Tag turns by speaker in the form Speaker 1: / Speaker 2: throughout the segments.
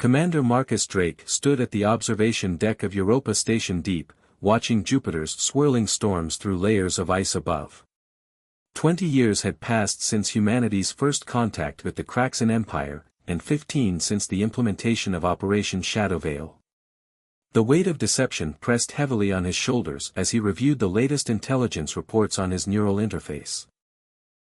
Speaker 1: Commander Marcus Drake stood at the observation deck of Europa Station Deep, watching Jupiter's swirling storms through layers of ice above. 20 years had passed since humanity's first contact with the Kraxan Empire, and 15 since the implementation of Operation Shadowveil. The weight of deception pressed heavily on his shoulders as he reviewed the latest intelligence reports on his neural interface.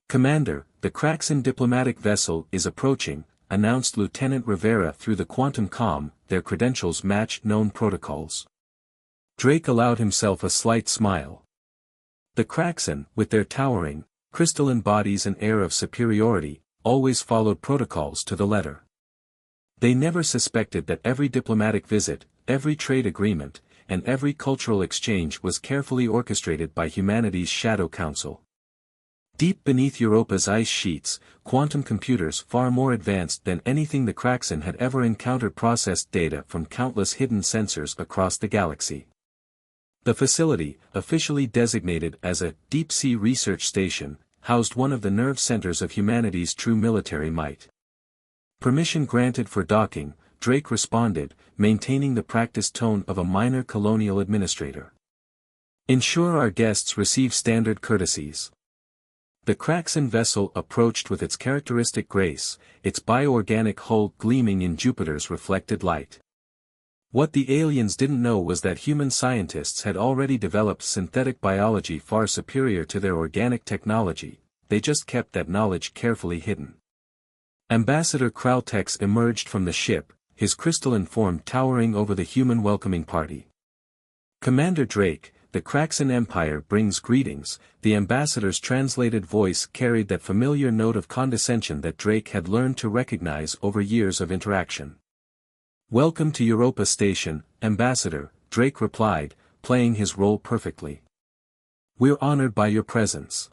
Speaker 1: "Commander, the Kraxan diplomatic vessel is approaching," announced Lieutenant Rivera through the quantum comm. "Their credentials match known protocols." Drake allowed himself a slight smile. The Kraxan, with their towering, crystalline bodies and air of superiority, always followed protocols to the letter. They never suspected that every diplomatic visit, every trade agreement, and every cultural exchange was carefully orchestrated by humanity's Shadow Council. Deep beneath Europa's ice sheets, quantum computers far more advanced than anything the Kraxan had ever encountered processed data from countless hidden sensors across the galaxy. The facility, officially designated as a deep-sea research station, housed one of the nerve centers of humanity's true military might. Permission granted for docking, Drake responded, maintaining the practiced tone of a minor colonial administrator. "Ensure our guests receive standard courtesies." The Kraxan vessel approached with its characteristic grace, its bioorganic hull gleaming in Jupiter's reflected light. What the aliens didn't know was that human scientists had already developed synthetic biology far superior to their organic technology. They just kept that knowledge carefully hidden. Ambassador Kraltex emerged from the ship, his crystalline form towering over the human welcoming party. "Commander Drake, the Kraxan Empire brings greetings." The ambassador's translated voice carried that familiar note of condescension that Drake had learned to recognize over years of interaction. "Welcome to Europa Station, Ambassador," Drake replied, playing his role perfectly. "We're honored by your presence."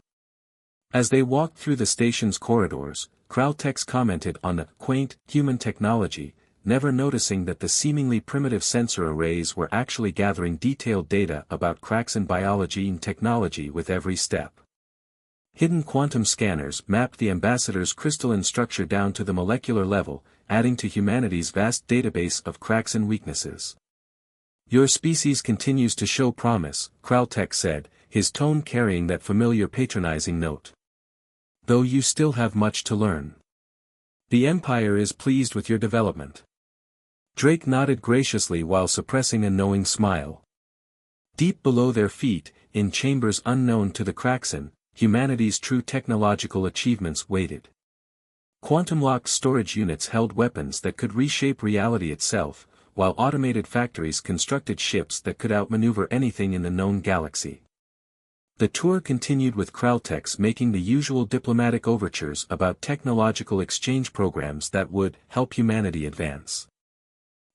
Speaker 1: As they walked through the station's corridors, Kraltex commented on the quaint, human technology, never noticing that the seemingly primitive sensor arrays were actually gathering detailed data about Kraxan biology and technology with every step. Hidden quantum scanners mapped the ambassador's crystalline structure down to the molecular level, adding to humanity's vast database of Kraxan weaknesses. "Your species continues to show promise," Kraltex said, his tone carrying that familiar patronizing note. "Though you still have much to learn. The Empire is pleased with your development." Drake nodded graciously while suppressing a knowing smile. Deep below their feet, in chambers unknown to the Kraxan, humanity's true technological achievements waited. Quantum-locked storage units held weapons that could reshape reality itself, while automated factories constructed ships that could outmaneuver anything in the known galaxy. The tour continued with Kraltex making the usual diplomatic overtures about technological exchange programs that would help humanity advance.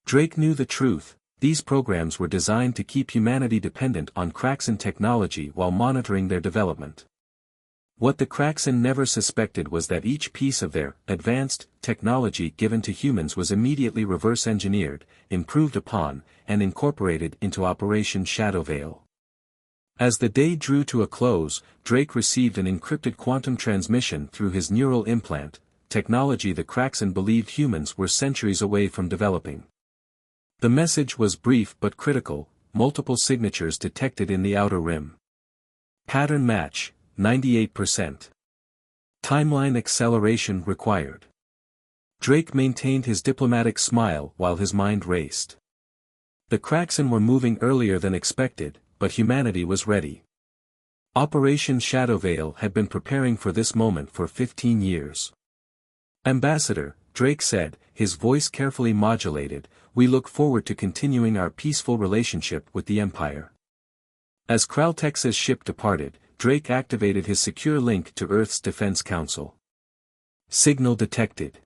Speaker 1: Drake knew the truth: these programs were designed to keep humanity dependent on Kraxan technology while monitoring their development. What the Kraxan never suspected was that each piece of their advanced technology given to humans was immediately reverse-engineered, improved upon, and incorporated into Operation Shadowveil. As the day drew to a close, Drake received an encrypted quantum transmission through his neural implant, technology the Kraxan believed humans were centuries away from developing. The message was brief but critical: multiple signatures detected in the outer rim. Pattern match, 98%. Timeline acceleration required. Drake maintained his diplomatic smile while his mind raced. The Kraxan were moving earlier than expected, but humanity was ready. Operation Shadowveil had been preparing for this moment for 15 years. "Ambassador," Drake said, his voice carefully modulated, "we look forward to continuing our peaceful relationship with the Empire." As Kraltex's ship departed, Drake activated his secure link to Earth's Defense Council. Signal detected.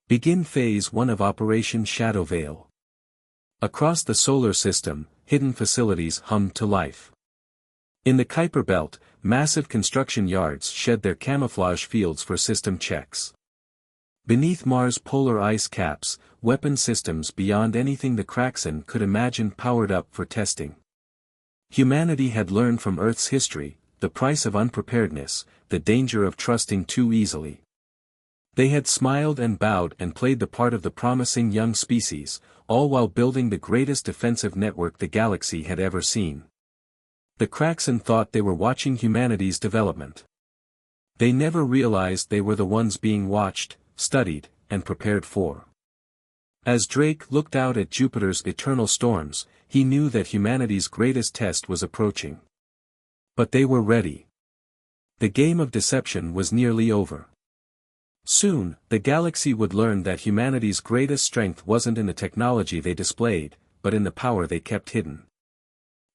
Speaker 1: Begin Phase 1 of Operation Shadowveil. Across the solar system, hidden facilities hummed to life. In the Kuiper Belt, massive construction yards shed their camouflage fields for system checks. Beneath Mars' polar ice caps, weapon systems beyond anything the Kraxan could imagine powered up for testing. Humanity had learned from Earth's history, the price of unpreparedness, the danger of trusting too easily. They had smiled and bowed and played the part of the promising young species, all while building the greatest defensive network the galaxy had ever seen. The Kraxan thought they were watching humanity's development. They never realized they were the ones being watched, studied, and prepared for. As Drake looked out at Jupiter's eternal storms, he knew that humanity's greatest test was approaching. But they were ready. The game of deception was nearly over. Soon, the galaxy would learn that humanity's greatest strength wasn't in the technology they displayed, but in the power they kept hidden.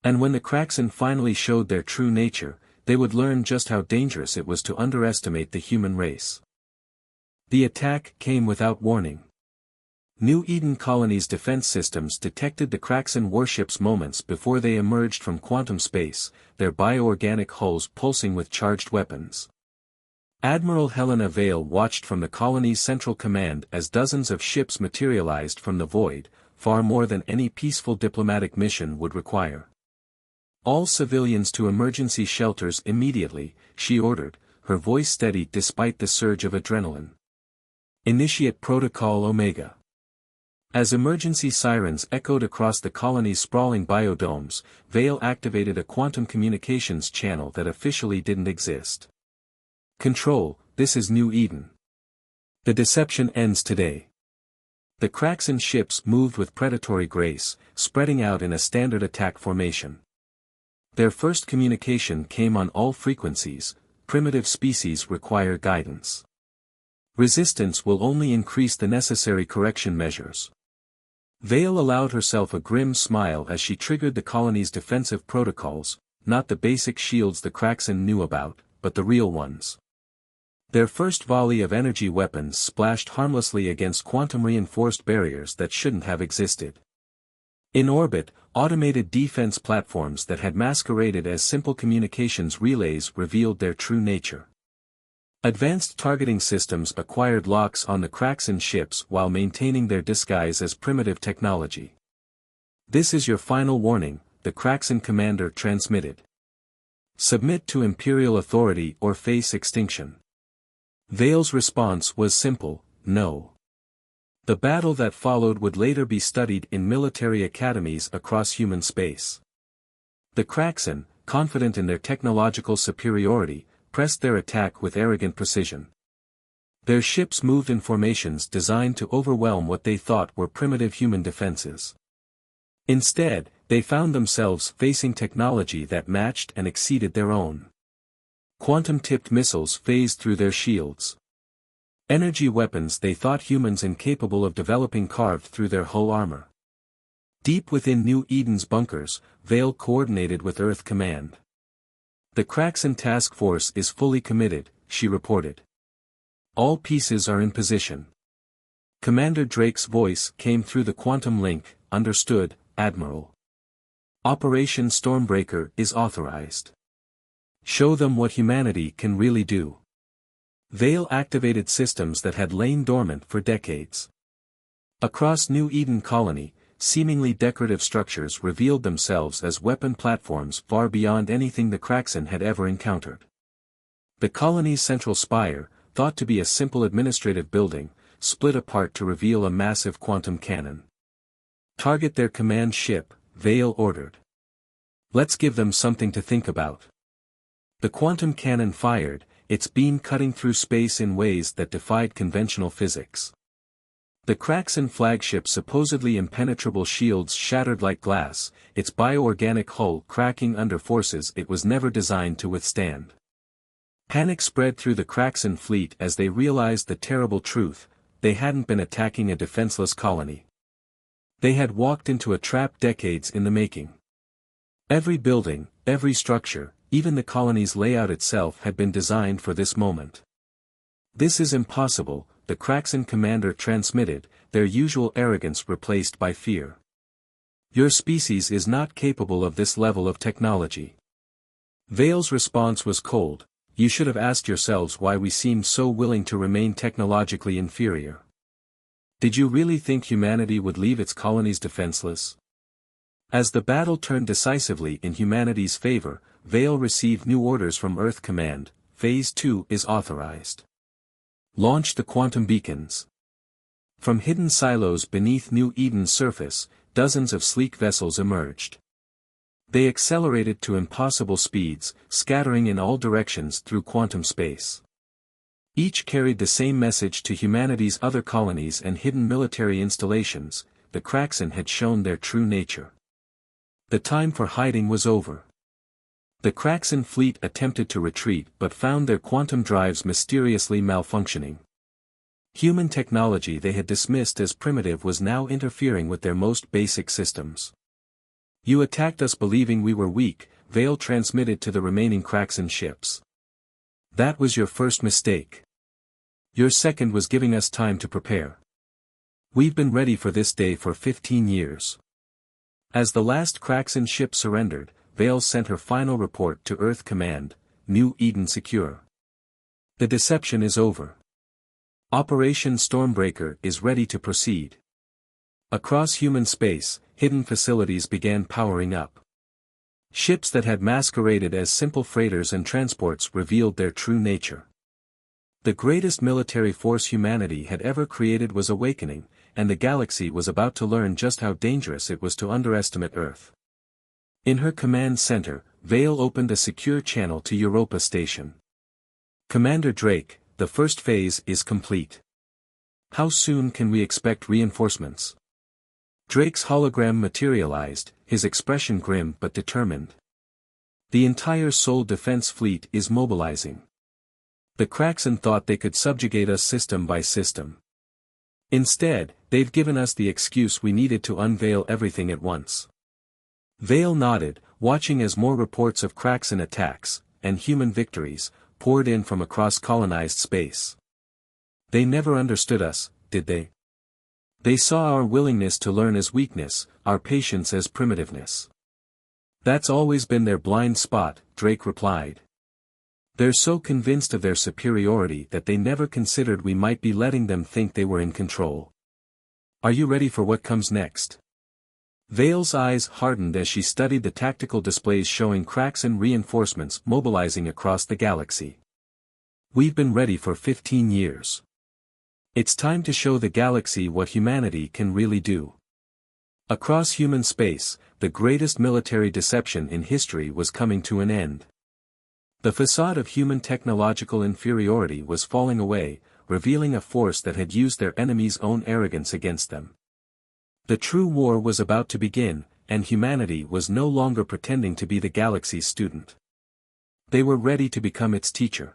Speaker 1: And when the Kraxan finally showed their true nature, they would learn just how dangerous it was to underestimate the human race. The attack came without warning. New Eden Colony's defense systems detected the Kraxan warships moments before they emerged from quantum space, their bioorganic hulls pulsing with charged weapons. Admiral Helena Vale watched from the colony's central command as dozens of ships materialized from the void, far more than any peaceful diplomatic mission would require. All civilians to emergency shelters immediately, she ordered, her voice steady despite the surge of adrenaline. Initiate Protocol Omega. As emergency sirens echoed across the colony's sprawling biodomes, Vale activated a quantum communications channel that officially didn't exist. Control, this is New Eden. The deception ends today. The Kraxan ships moved with predatory grace, spreading out in a standard attack formation. Their first communication came on all frequencies. Primitive species require guidance. Resistance will only increase the necessary correction measures. Vale allowed herself a grim smile as she triggered the colony's defensive protocols, not the basic shields the Kraxan knew about, but the real ones. Their first volley of energy weapons splashed harmlessly against quantum-reinforced barriers that shouldn't have existed. In orbit, automated defense platforms that had masqueraded as simple communications relays revealed their true nature. Advanced targeting systems acquired locks on the Kraxan ships while maintaining their disguise as primitive technology. "This is your final warning," the Kraxan commander transmitted. "Submit to Imperial authority or face extinction." Vale's response was simple, no. The battle that followed would later be studied in military academies across human space. The Kraxan, confident in their technological superiority, pressed their attack with arrogant precision. Their ships moved in formations designed to overwhelm what they thought were primitive human defenses. Instead, they found themselves facing technology that matched and exceeded their own. Quantum-tipped missiles phased through their shields. Energy weapons they thought humans incapable of developing carved through their hull armor. Deep within New Eden's bunkers, Vale coordinated with Earth Command. "The Kraxan task force is fully committed," she reported. "All pieces are in position." Commander Drake's voice came through the quantum link. "Understood, Admiral. Operation Stormbreaker is authorized. Show them what humanity can really do." Vale activated systems that had lain dormant for decades. Across New Eden Colony, seemingly decorative structures revealed themselves as weapon platforms far beyond anything the Kraxan had ever encountered. The colony's central spire, thought to be a simple administrative building, split apart to reveal a massive quantum cannon. "Target their command ship," Vale ordered. "Let's give them something to think about." The quantum cannon fired, its beam cutting through space in ways that defied conventional physics. The Kraxan flagship's supposedly impenetrable shields shattered like glass, its bioorganic hull cracking under forces it was never designed to withstand. Panic spread through the Kraxan fleet as they realized the terrible truth: they hadn't been attacking a defenseless colony. They had walked into a trap decades in the making. Every building, every structure, even the colony's layout itself had been designed for this moment. "This is impossible," the Kraxan commander transmitted, their usual arrogance replaced by fear. "Your species is not capable of this level of technology." Vale's response was cold: "You should have asked yourselves why we seemed so willing to remain technologically inferior. Did you really think humanity would leave its colonies defenseless?" As the battle turned decisively in humanity's favor, Vale received new orders from Earth Command. "Phase 2 is authorized. Launch the quantum beacons. From hidden silos beneath New Eden's surface, dozens of sleek vessels emerged. They accelerated to impossible speeds, scattering in all directions through quantum space. Each carried the same message to humanity's other colonies and hidden military installations: the Kraxen had shown their true nature. The time for hiding was over. The Kraxen fleet attempted to retreat but found their quantum drives mysteriously malfunctioning. Human technology they had dismissed as primitive was now interfering with their most basic systems. "You attacked us believing we were weak," Vale transmitted to the remaining Kraxen ships. "That was your first mistake. Your second was giving us time to prepare. We've been ready for this day for 15 years. As the last Kraxen ship surrendered, Vale sent her final report to Earth Command: New Eden secure. The deception is over. Operation Stormbreaker is ready to proceed. Across human space, hidden facilities began powering up. Ships that had masqueraded as simple freighters and transports revealed their true nature. The greatest military force humanity had ever created was awakening, and the galaxy was about to learn just how dangerous it was to underestimate Earth. In her command center, Vale opened a secure channel to Europa Station. "Commander Drake, the first phase is complete. How soon can we expect reinforcements?" Drake's hologram materialized, his expression grim but determined. "The entire Sol defense fleet is mobilizing. The Kraxen thought they could subjugate us system by system. Instead, they've given us the excuse we needed to unveil everything at once." Vale nodded, watching as more reports of Kraxen attacks, and human victories, poured in from across colonized space. "They never understood us, did they? They saw our willingness to learn as weakness, our patience as primitiveness." "That's always been their blind spot," Drake replied. "They're so convinced of their superiority that they never considered we might be letting them think they were in control. Are you ready for what comes next?" Vale's eyes hardened as she studied the tactical displays showing Kraxen reinforcements mobilizing across the galaxy. "We've been ready for 15 years. It's time to show the galaxy what humanity can really do." Across human space, the greatest military deception in history was coming to an end. The facade of human technological inferiority was falling away, revealing a force that had used their enemies' own arrogance against them. The true war was about to begin, and humanity was no longer pretending to be the galaxy's student. They were ready to become its teacher.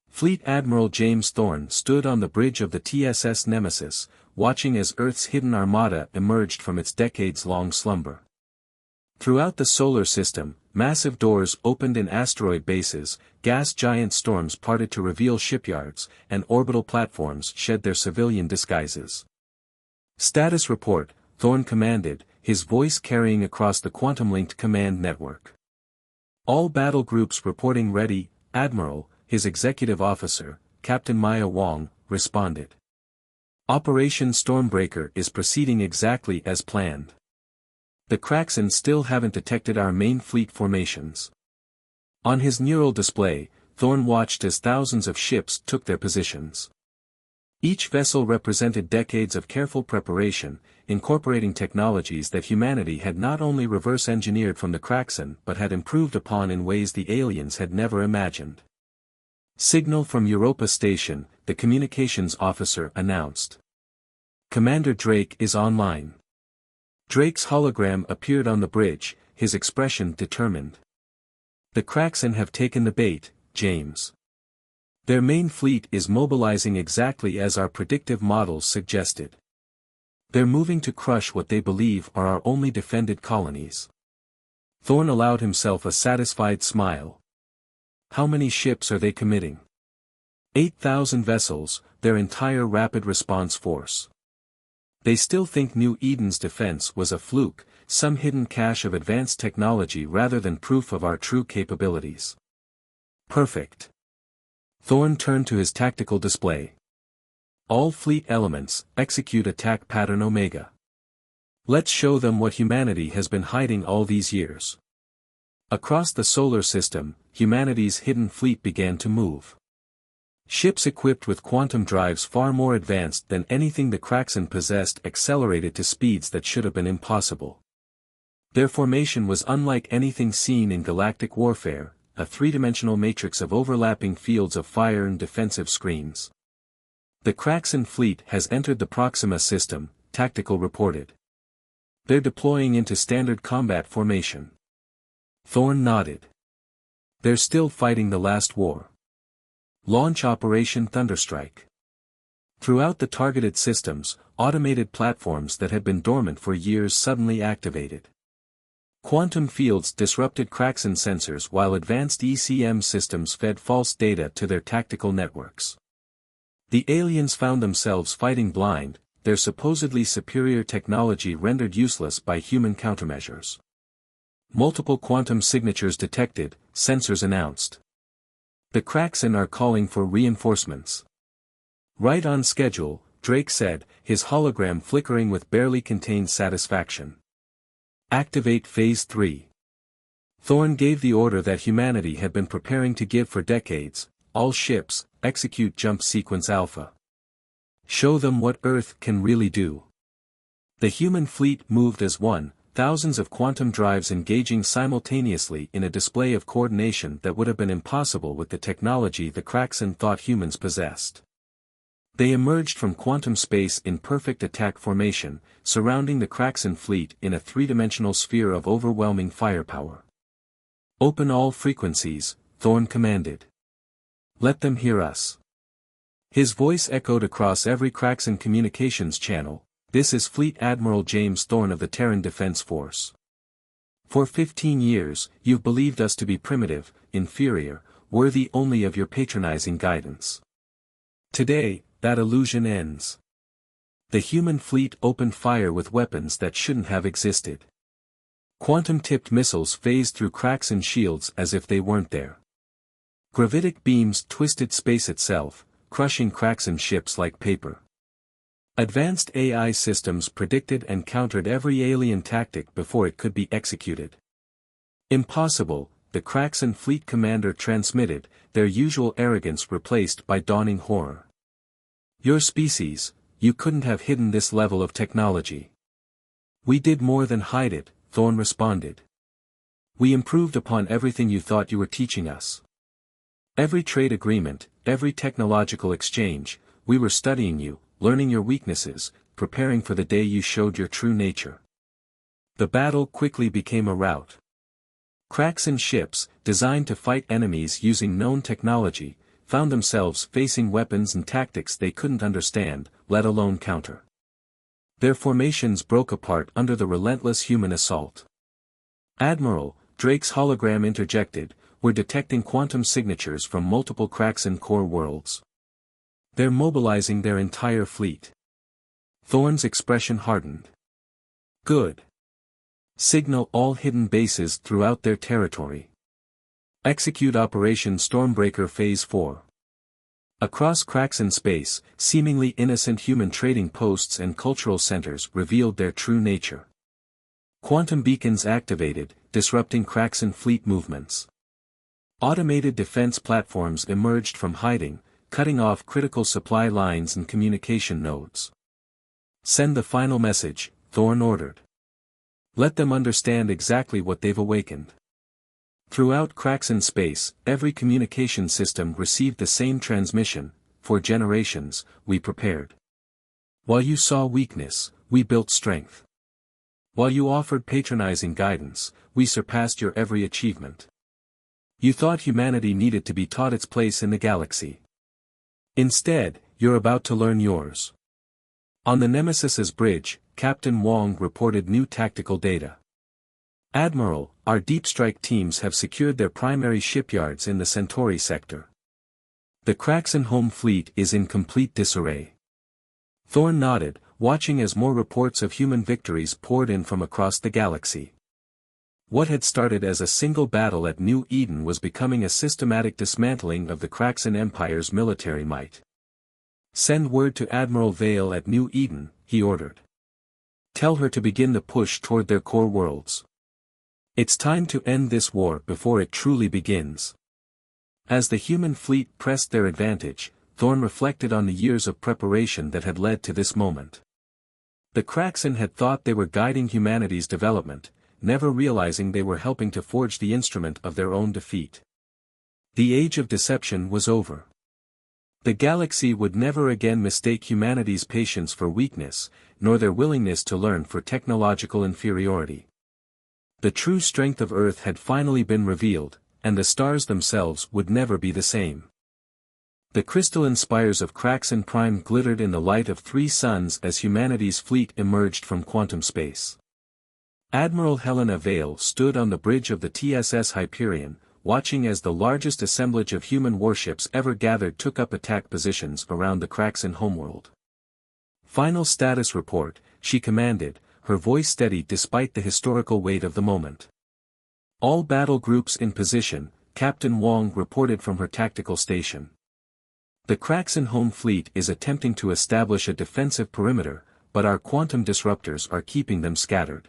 Speaker 1: Fleet Admiral James Thorne stood on the bridge of the TSS Nemesis, watching as Earth's hidden armada emerged from its decades-long slumber. Throughout the solar system, massive doors opened in asteroid bases, gas giant storms parted to reveal shipyards, and orbital platforms shed their civilian disguises. "Status report," Thorne commanded, his voice carrying across the quantum-linked command network. "All battle groups reporting ready," Admiral, his executive officer, Captain Maya Wong, responded. "Operation Stormbreaker is proceeding exactly as planned. The Kraxen still haven't detected our main fleet formations." On his neural display, Thorne watched as thousands of ships took their positions. Each vessel represented decades of careful preparation, incorporating technologies that humanity had not only reverse-engineered from the Kraxen but had improved upon in ways the aliens had never imagined. "Signal from Europa Station," the communications officer announced. "Commander Drake is online." Drake's hologram appeared on the bridge, his expression determined. "The Kraxen have taken the bait, James. Their main fleet is mobilizing exactly as our predictive models suggested. They're moving to crush what they believe are our only defended colonies." Thorne allowed himself a satisfied smile. "How many ships are they committing?" 8,000 vessels, their entire rapid response force. They still think New Eden's defense was a fluke, some hidden cache of advanced technology rather than proof of our true capabilities. "Perfect." Thorne turned to his tactical display. "All fleet elements, execute attack pattern Omega. Let's show them what humanity has been hiding all these years." Across the solar system, humanity's hidden fleet began to move. Ships equipped with quantum drives far more advanced than anything the Kraxen possessed accelerated to speeds that should have been impossible. Their formation was unlike anything seen in galactic warfare, a three-dimensional matrix of overlapping fields of fire and defensive screens. The Kraxen fleet has entered the Proxima system, Tactical reported. They're deploying into standard combat formation. Thorne nodded. They're still fighting the last war. Launch Operation Thunderstrike. Throughout the targeted systems, automated platforms that had been dormant for years suddenly activated. Quantum fields disrupted Kraxen sensors while advanced ECM systems fed false data to their tactical networks. The aliens found themselves fighting blind, their supposedly superior technology rendered useless by human countermeasures. Multiple quantum signatures detected, sensors announced. The Kraxen are calling for reinforcements. Right on schedule, Drake said, his hologram flickering with barely contained satisfaction. Activate Phase 3. Thorne gave the order that humanity had been preparing to give for decades, all ships, execute Jump Sequence Alpha. Show them what Earth can really do. The human fleet moved as one, thousands of quantum drives engaging simultaneously in a display of coordination that would have been impossible with the technology the Kraxen thought humans possessed. They emerged from quantum space in perfect attack formation, surrounding the Kraxen fleet in a three-dimensional sphere of overwhelming firepower. Open all frequencies, Thorne commanded. Let them hear us. His voice echoed across every Kraxen communications channel. This is Fleet Admiral James Thorne of the Terran Defense Force. For 15 years, you've believed us to be primitive, inferior, worthy only of your patronizing guidance. Today, that illusion ends. The human fleet opened fire with weapons that shouldn't have existed. Quantum-tipped missiles phased through Kraxen shields as if they weren't there. Gravitic beams twisted space itself, crushing Kraxen ships like paper. Advanced AI systems predicted and countered every alien tactic before it could be executed. Impossible, the Kraxen fleet commander transmitted, their usual arrogance replaced by dawning horror. Your species, you couldn't have hidden this level of technology. We did more than hide it, Thorne responded. We improved upon everything you thought you were teaching us. Every trade agreement, every technological exchange, we were studying you, learning your weaknesses, preparing for the day you showed your true nature. The battle quickly became a rout. Kraxen ships, designed to fight enemies using known technology, found themselves facing weapons and tactics they couldn't understand, let alone counter. Their formations broke apart under the relentless human assault. Admiral, Drake's hologram interjected, we're detecting quantum signatures from multiple Kraxen core worlds. They're mobilizing their entire fleet. Thorne's expression hardened. Good. Signal all hidden bases throughout their territory. Execute Operation Stormbreaker Phase 4. Across Kraxen space, seemingly innocent human trading posts and cultural centers revealed their true nature. Quantum beacons activated, disrupting Kraxen fleet movements. Automated defense platforms emerged from hiding, cutting off critical supply lines and communication nodes. Send the final message, Thorne ordered. Let them understand exactly what they've awakened. Throughout Kraxen space, every communication system received the same transmission. For generations, we prepared. While you saw weakness, we built strength. While you offered patronizing guidance, we surpassed your every achievement. You thought humanity needed to be taught its place in the galaxy. Instead, you're about to learn yours. On the Nemesis's bridge, Captain Wong reported new tactical data. Admiral, our deep strike teams have secured their primary shipyards in the Centauri sector. The Kraxen home fleet is in complete disarray. Thorne nodded, watching as more reports of human victories poured in from across the galaxy. What had started as a single battle at New Eden was becoming a systematic dismantling of the Kraxen Empire's military might. Send word to Admiral Vale at New Eden, he ordered. Tell her to begin the push toward their core worlds. It's time to end this war before it truly begins. As the human fleet pressed their advantage, Thorne reflected on the years of preparation that had led to this moment. The Kraxen had thought they were guiding humanity's development, never realizing they were helping to forge the instrument of their own defeat. The age of deception was over. The galaxy would never again mistake humanity's patience for weakness, nor their willingness to learn for technological inferiority. The true strength of Earth had finally been revealed, and the stars themselves would never be the same. The crystalline spires of Kraxen Prime glittered in the light of 3 suns as humanity's fleet emerged from quantum space. Admiral Helena Vale stood on the bridge of the TSS Hyperion, watching as the largest assemblage of human warships ever gathered took up attack positions around the Kraxen homeworld. Final status report, she commanded, her voice steady despite the historical weight of the moment. All battle groups in position, Captain Wong reported from her tactical station. The Kraxen home fleet is attempting to establish a defensive perimeter, but our quantum disruptors are keeping them scattered.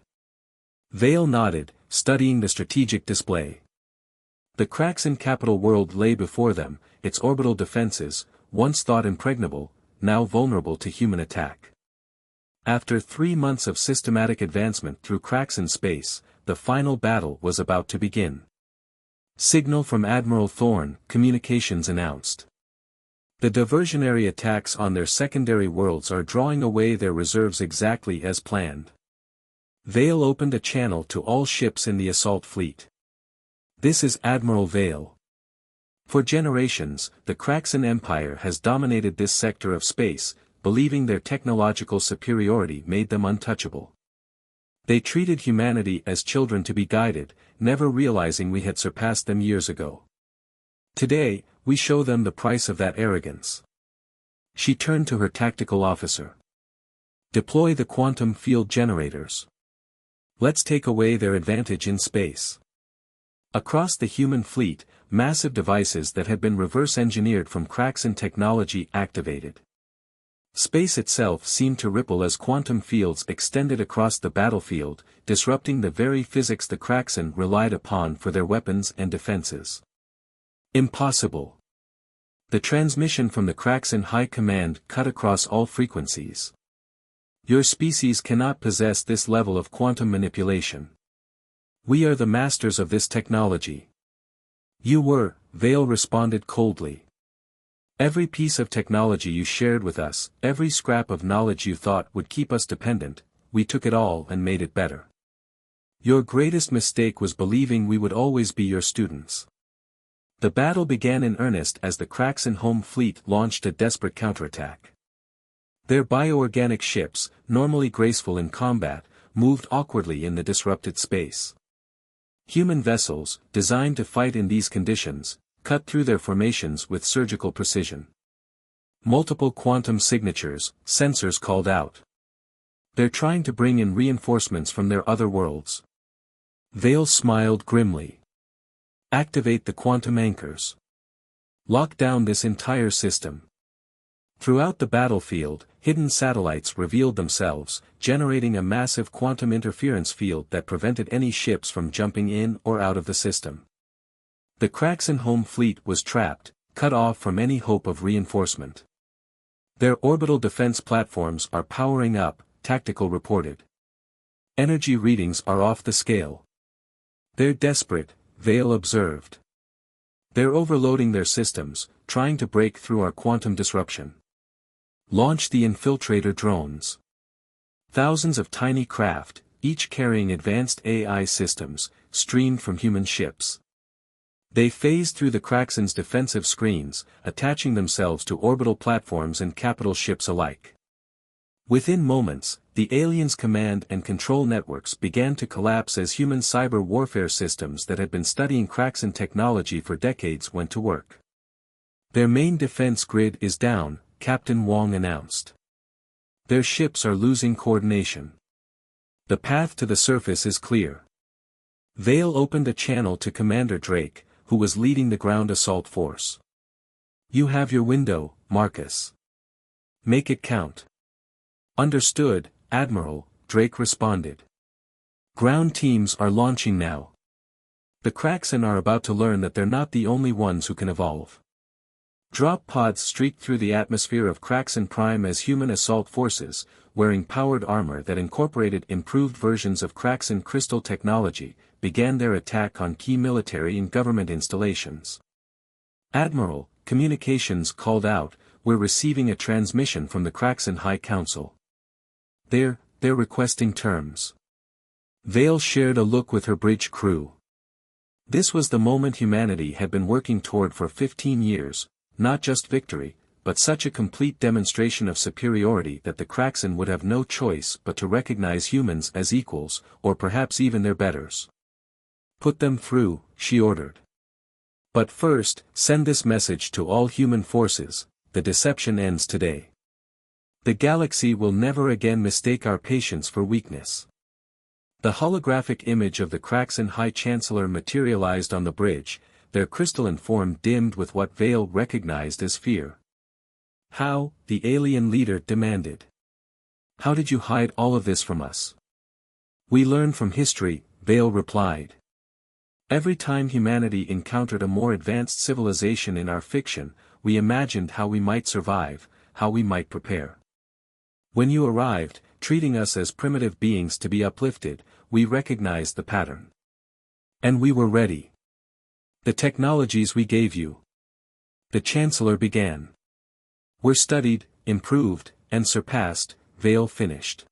Speaker 1: Vale nodded, studying the strategic display. The Kraxen capital world lay before them, its orbital defenses, once thought impregnable, now vulnerable to human attack. After 3 months of systematic advancement through Kraxen space, the final battle was about to begin. Signal from Admiral Thorne, communications announced. The diversionary attacks on their secondary worlds are drawing away their reserves exactly as planned. Vale opened a channel to all ships in the assault fleet. This is Admiral Vale. For generations, the Kraxen Empire has dominated this sector of space, believing their technological superiority made them untouchable. They treated humanity as children to be guided, never realizing we had surpassed them years ago. Today, we show them the price of that arrogance. She turned to her tactical officer. Deploy the quantum field generators. Let's take away their advantage in space. Across the human fleet, massive devices that had been reverse-engineered from Kraxen technology activated. Space itself seemed to ripple as quantum fields extended across the battlefield, disrupting the very physics the Kraxen relied upon for their weapons and defenses. Impossible. The transmission from the Kraxen High Command cut across all frequencies. Your species cannot possess this level of quantum manipulation. We are the masters of this technology. You were, Vale responded coldly. Every piece of technology you shared with us, every scrap of knowledge you thought would keep us dependent, we took it all and made it better. Your greatest mistake was believing we would always be your students. The battle began in earnest as the Kraxen home fleet launched a desperate counterattack. Their bioorganic ships, normally graceful in combat, moved awkwardly in the disrupted space. Human vessels, designed to fight in these conditions, cut through their formations with surgical precision. Multiple quantum signatures, sensors called out. They're trying to bring in reinforcements from their other worlds. Vale smiled grimly. Activate the quantum anchors. Lock down this entire system. Throughout the battlefield, hidden satellites revealed themselves, generating a massive quantum interference field that prevented any ships from jumping in or out of the system. The Kraxen home fleet was trapped, cut off from any hope of reinforcement. Their orbital defense platforms are powering up, Tactical reported. Energy readings are off the scale. They're desperate, Vale observed. They're overloading their systems, trying to break through our quantum disruption. Launch the infiltrator drones. Thousands of tiny craft, each carrying advanced AI systems, streamed from human ships. They phased through the Kraxen's defensive screens, attaching themselves to orbital platforms and capital ships alike. Within moments, the aliens' command and control networks began to collapse as human cyber warfare systems that had been studying Kraxen technology for decades went to work. Their main defense grid is down, Captain Wong announced. Their ships are losing coordination. The path to the surface is clear. Vale opened a channel to Commander Drake, who was leading the ground assault force. You have your window, Marcus. Make it count. Understood, Admiral, Drake responded. Ground teams are launching now. The Kraxen are about to learn that they're not the only ones who can evolve. Drop pods streaked through the atmosphere of Kraxin Prime as human assault forces, wearing powered armor that incorporated improved versions of Kraxin crystal technology, began their attack on key military and government installations. "Admiral," communications called out, "we're receiving a transmission from the Kraxin High Council. They're requesting terms." Vale shared a look with her bridge crew. This was the moment humanity had been working toward for 15 years, not just victory, but such a complete demonstration of superiority that the Kraxin would have no choice but to recognize humans as equals, or perhaps even their betters. "Put them through," she ordered. "But first, send this message to all human forces: the deception ends today. The galaxy will never again mistake our patience for weakness." The holographic image of the Kraxin High Chancellor materialized on the bridge, their crystalline form dimmed with what Vale recognized as fear. "How?" the alien leader demanded. "How did you hide all of this from us?" "We learn from history," Vale replied. "Every time humanity encountered a more advanced civilization in our fiction, we imagined how we might survive, how we might prepare. When you arrived, treating us as primitive beings to be uplifted, we recognized the pattern. And we were ready. The technologies we gave you," the Chancellor began, "were studied, improved, and surpassed," Vale finished.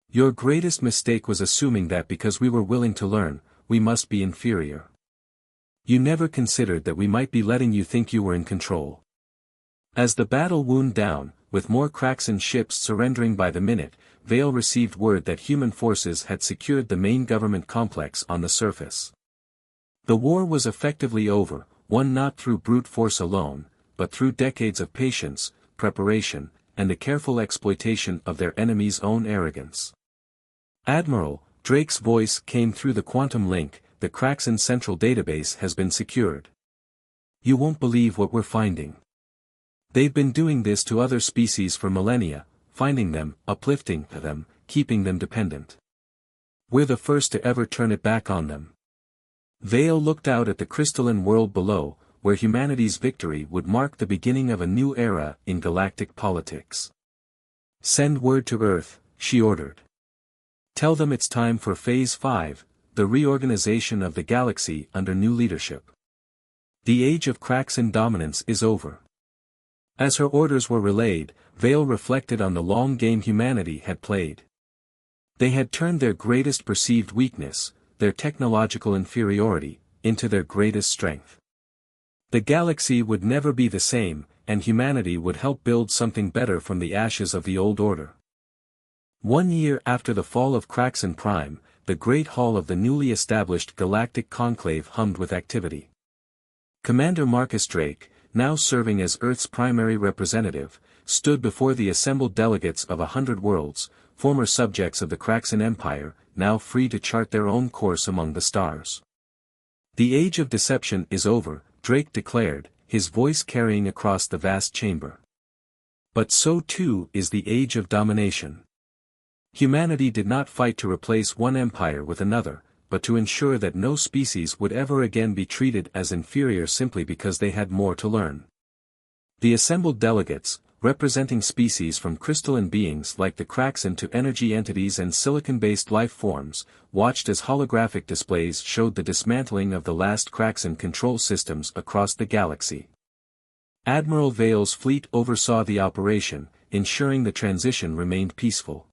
Speaker 1: "Your greatest mistake was assuming that because we were willing to learn, we must be inferior. You never considered that we might be letting you think you were in control." As the battle wound down, with more Kraxin ships surrendering by the minute, Vale received word that human forces had secured the main government complex on the surface. The war was effectively over, won not through brute force alone, but through decades of patience, preparation, and the careful exploitation of their enemies' own arrogance. "Admiral," Drake's voice came through the quantum link, "the Kraxin Central Database has been secured. You won't believe what we're finding. They've been doing this to other species for millennia, finding them, uplifting them, keeping them dependent. We're the first to ever turn it back on them." Vale looked out at the crystalline world below, where humanity's victory would mark the beginning of a new era in galactic politics. "Send word to Earth," she ordered. "Tell them it's time for Phase 5, the reorganization of the galaxy under new leadership. The age of Kraxin dominance is over." As her orders were relayed, Vale reflected on the long game humanity had played. They had turned their greatest perceived weakness, their technological inferiority, into their greatest strength. The galaxy would never be the same, and humanity would help build something better from the ashes of the old order. 1 year after the fall of Kraxin Prime, the Great Hall of the newly established Galactic Conclave hummed with activity. Commander Marcus Drake, now serving as Earth's primary representative, stood before the assembled delegates of 100 worlds, former subjects of the Kraxin Empire, now free to chart their own course among the stars. "The age of deception is over," Drake declared, his voice carrying across the vast chamber. "But so too is the age of domination. Humanity did not fight to replace one empire with another, but to ensure that no species would ever again be treated as inferior simply because they had more to learn." The assembled delegates, representing species from crystalline beings like the Kraxin to energy entities and silicon-based life forms, watched as holographic displays showed the dismantling of the last Kraxin control systems across the galaxy. Admiral Vale's fleet oversaw the operation, ensuring the transition remained peaceful.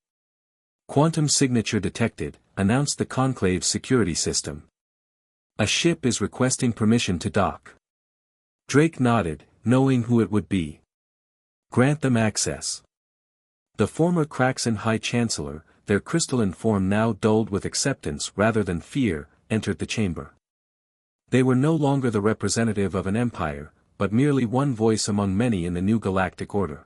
Speaker 1: "Quantum signature detected," announced the Conclave's security system. "A ship is requesting permission to dock." Drake nodded, knowing who it would be. "Grant them access." The former Kraxin High Chancellor, their crystalline form now dulled with acceptance rather than fear, entered the chamber. They were no longer the representative of an empire, but merely one voice among many in the new galactic order.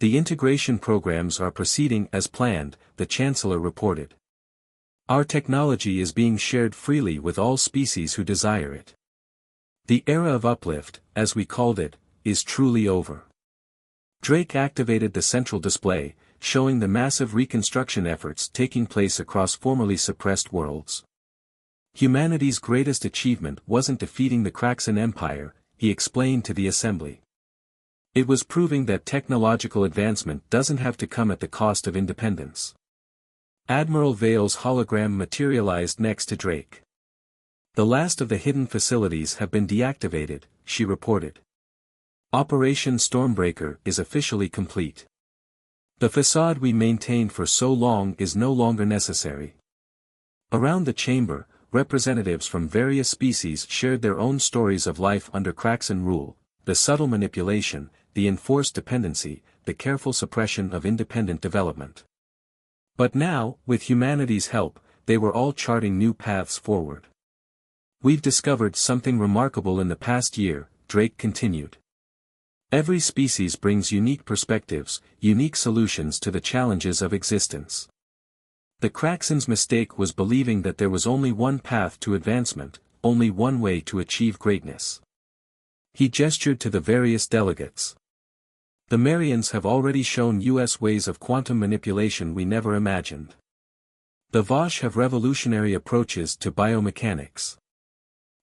Speaker 1: "The integration programs are proceeding as planned," the Chancellor reported. "Our technology is being shared freely with all species who desire it. The era of uplift, as we called it, is truly over." Drake activated the central display, showing the massive reconstruction efforts taking place across formerly suppressed worlds. Humanity's greatest achievement wasn't defeating the Kraxin Empire, he explained to the assembly. It was proving that technological advancement doesn't have to come at the cost of independence. Admiral Vale's hologram materialized next to Drake. The last of the hidden facilities have been deactivated, she reported. Operation Stormbreaker is officially complete. The facade we maintained for so long is no longer necessary. Around the chamber, representatives from various species shared their own stories of life under Kraxan rule, the subtle manipulation, the enforced dependency, the careful suppression of independent development. But now, with humanity's help, they were all charting new paths forward. We've discovered something remarkable in the past year, Drake continued. Every species brings unique perspectives, unique solutions to the challenges of existence. The Kraxan's mistake was believing that there was only one path to advancement, only one way to achieve greatness. He gestured to the various delegates. The Marians have already shown us ways of quantum manipulation we never imagined. The Vosh have revolutionary approaches to biomechanics.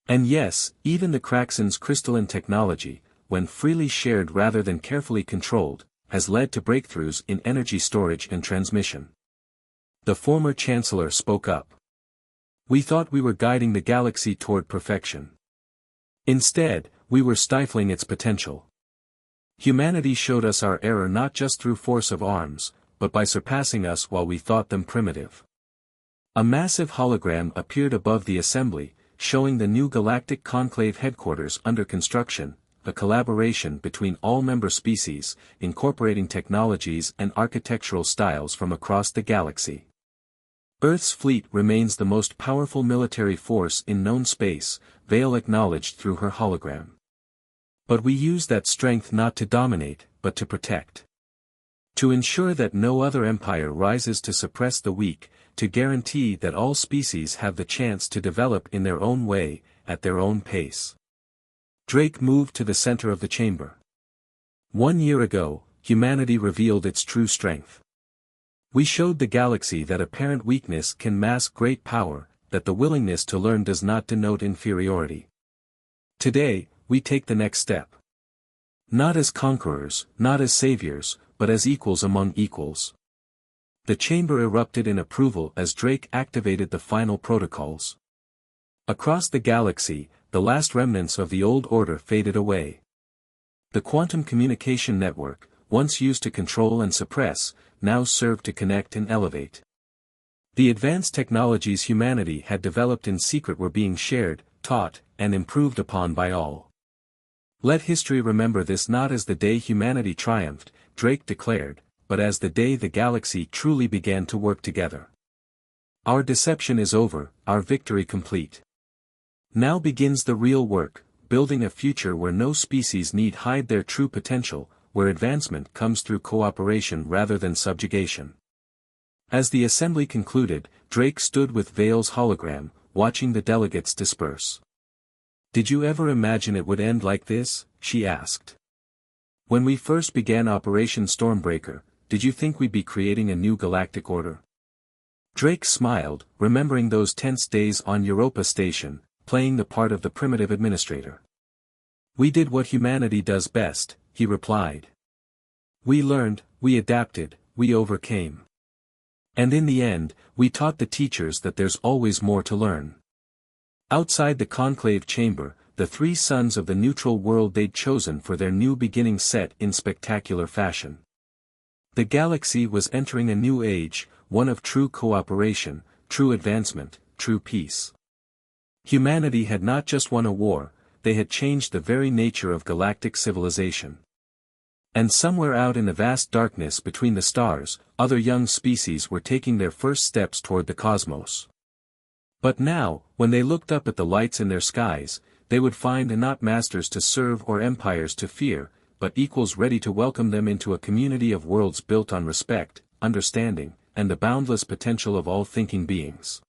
Speaker 1: And yes, even the Kraxan's crystalline technology, when freely shared rather than carefully controlled, has led to breakthroughs in energy storage and transmission. The former chancellor spoke up. We thought we were guiding the galaxy toward perfection. Instead, we were stifling its potential. Humanity showed us our error not just through force of arms, but by surpassing us while we thought them primitive. A massive hologram appeared above the assembly, showing the new Galactic Conclave headquarters under construction, a collaboration between all member species, incorporating technologies and architectural styles from across the galaxy. Earth's fleet remains the most powerful military force in known space, Vale acknowledged through her hologram. But we use that strength not to dominate, but to protect. To ensure that no other empire rises to suppress the weak, to guarantee that all species have the chance to develop in their own way, at their own pace. Drake moved to the center of the chamber. 1 year ago, humanity revealed its true strength. We showed the galaxy that apparent weakness can mask great power, that the willingness to learn does not denote inferiority. Today, we take the next step. Not as conquerors, not as saviors, but as equals among equals. The chamber erupted in approval as Drake activated the final protocols. Across the galaxy, the last remnants of the old order faded away. The quantum communication network, once used to control and suppress, now served to connect and elevate. The advanced technologies humanity had developed in secret were being shared, taught, and improved upon by all. Let history remember this not as the day humanity triumphed, Drake declared, but as the day the galaxy truly began to work together. Our deception is over, our victory complete. Now begins the real work, building a future where no species need hide their true potential, where advancement comes through cooperation rather than subjugation. As the assembly concluded, Drake stood with Vale's hologram, watching the delegates disperse. Did you ever imagine it would end like this? She asked. When we first began Operation Stormbreaker, did you think we'd be creating a new galactic order? Drake smiled, remembering those tense days on Europa Station, playing the part of the primitive administrator. We did what humanity does best, he replied. We learned, we adapted, we overcame. And in the end, we taught the teachers that there's always more to learn. Outside the conclave chamber, the three sons of the neutral world they'd chosen for their new beginning set in spectacular fashion. The galaxy was entering a new age, one of true cooperation, true advancement, true peace. Humanity had not just won a war, they had changed the very nature of galactic civilization. And somewhere out in the vast darkness between the stars, other young species were taking their first steps toward the cosmos. But now, when they looked up at the lights in their skies, they would find not masters to serve or empires to fear, but equals ready to welcome them into a community of worlds built on respect, understanding, and the boundless potential of all thinking beings.